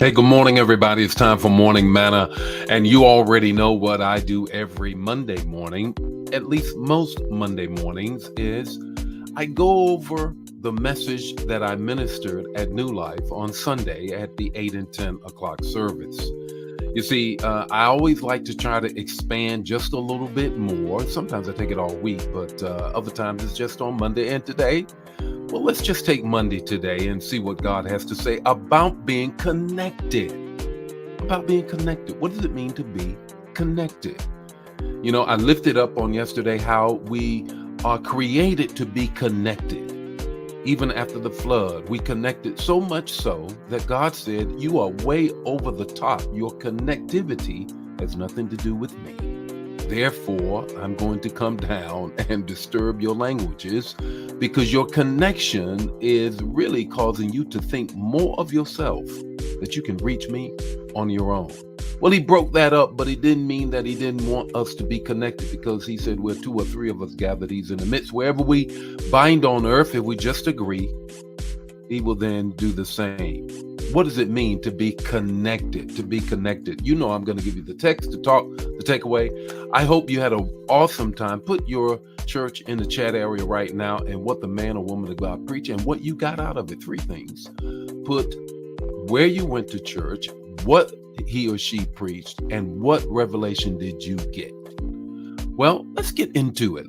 Hey, good morning, everybody. It's time for Morning Manna. And you already know what I do every Monday morning, at least most Monday mornings, is I go over the message that I ministered at New Life on Sunday at the 8 and 10 o'clock service. You see, I always like to try to expand just a little bit more. Sometimes I take it all week, but other times it's just on Monday. And today, well, let's just take Monday today and see what God has to say about being connected. About being connected. What does it mean to be connected? You know, I lifted up on yesterday how we are created to be connected. Even after the flood, we connected so much so that God said, you are way over the top. Your connectivity has nothing to do with me. Therefore, I'm going to come down and disturb your languages because your connection is really causing you to think more of yourself, that you can reach me on your own. Well, he broke that up, but he didn't mean that he didn't want us to be connected, because he said where two or three of us gathered, he's in the midst. Wherever we bind on earth, if we just agree, he will then do the same. What does it mean to be connected? To be connected. You know, I'm going to give you the text to talk, the takeaway. I hope you had an awesome time. Put your church in the chat area right now and what the man or woman of God preached and what you got out of it. Three things. Put where you went to church, what he or she preached, and what revelation did you get? Well, let's get into it.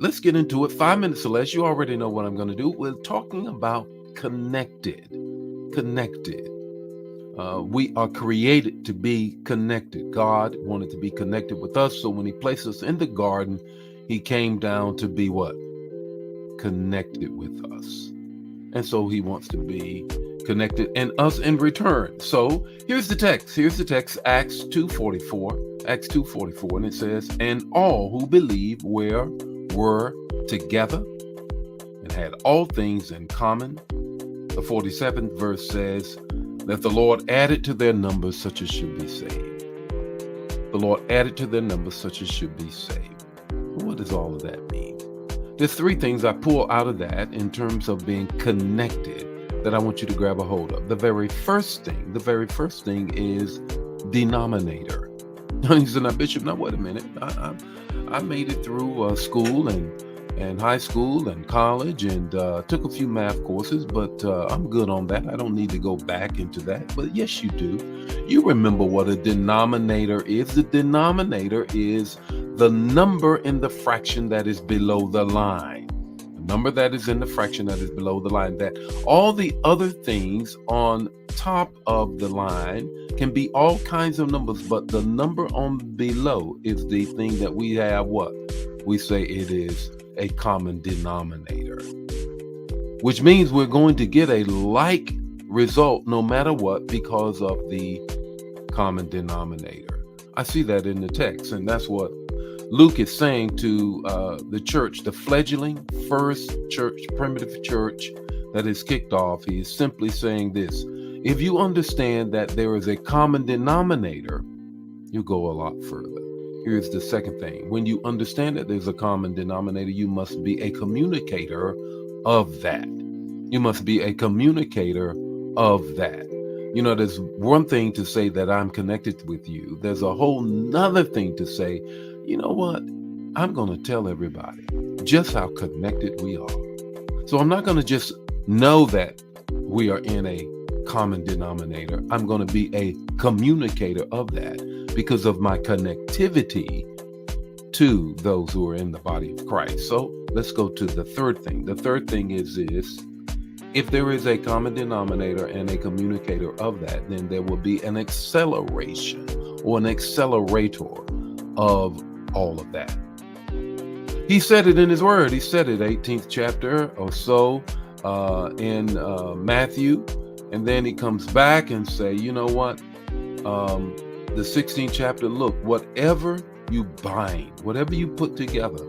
5 minutes or less. You already know what I'm going to do. We're talking about connected. We are created to be connected. God wanted to be connected with us. So when he placed us in the garden, he came down to be what? Connected with us. And so he wants to be connected and us in return. So here's the text. Acts 2:44. And it says, and all who believe were together and had all things in common. The 47th verse says that the Lord added to their numbers such as should be saved. The Lord added to their numbers such as should be saved. What does all of that mean? There's three things I pull out of that in terms of being connected that I want you to grab a hold of. The very first thing is denominator. You said, now, Bishop, now wait a minute. I made it through school and high school and college and took a few math courses, but I'm good on that. I don't need to go back into that. But yes, you do. You remember what a denominator is. The denominator is the number in the fraction that is below the line. The number that is in the fraction that is below the line. That all the other things on top of the line can be all kinds of numbers, but the number on below is the thing that we have what? We say it is a common denominator, which means we're going to get a like result no matter what because of the common denominator. I see that in the text, and that's what Luke is saying to the church, the fledgling first church, primitive church that is kicked off. He is simply saying this: if you understand that there is a common denominator, you go a lot further. Here's the second thing. When you understand that there's a common denominator, you must be a communicator of that. You must be a communicator of that. You know, there's one thing to say that I'm connected with you. There's a whole nother thing to say, you know what? I'm going to tell everybody just how connected we are. So I'm not going to just know that we are in a common denominator. I'm going to be a communicator of that because of my connectivity to those who are in the body of Christ. So let's go to the third thing. The third thing is if there is a common denominator and a communicator of that, then there will be an acceleration or an accelerator of all of that. He said it in his word. He said it 18th chapter or so in Matthew. And then he comes back and say, you know what? The 16th chapter, look, whatever you bind, whatever you put together,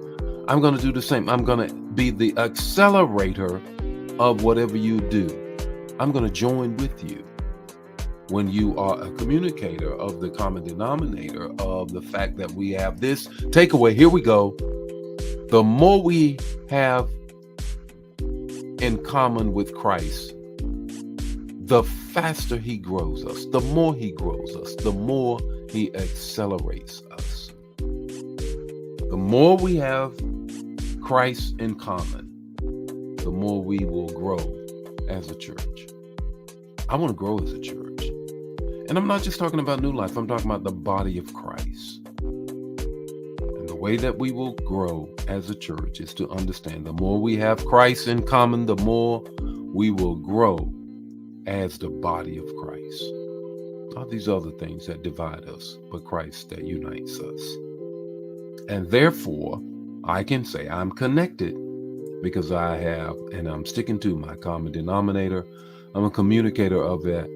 I'm going to do the same. I'm going to be the accelerator of whatever you do. I'm going to join with you. When you are a communicator of the common denominator of the fact that we have this takeaway, here we go. The more we have in common with Christ, the faster he grows us, the more he grows us, the more he accelerates us. The more we have Christ in common, the more we will grow as a church. I want to grow as a church. And I'm not just talking about New Life, I'm talking about the body of Christ. And the way that we will grow as a church is to understand the more we have Christ in common, the more we will grow as the body of Christ. Not these other things that divide us, but Christ that unites us. And therefore, I can say I'm connected because I have, and I'm sticking to my common denominator. I'm a communicator of that,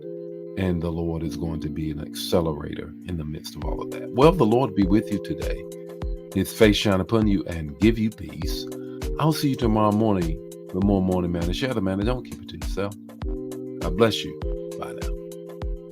and the Lord is going to be an accelerator in the midst of all of that. Well, the Lord be with you today. His face shine upon you and give you peace. I'll see you tomorrow morning with more Morning Manna. Share the manna. Don't keep it to yourself. God bless you.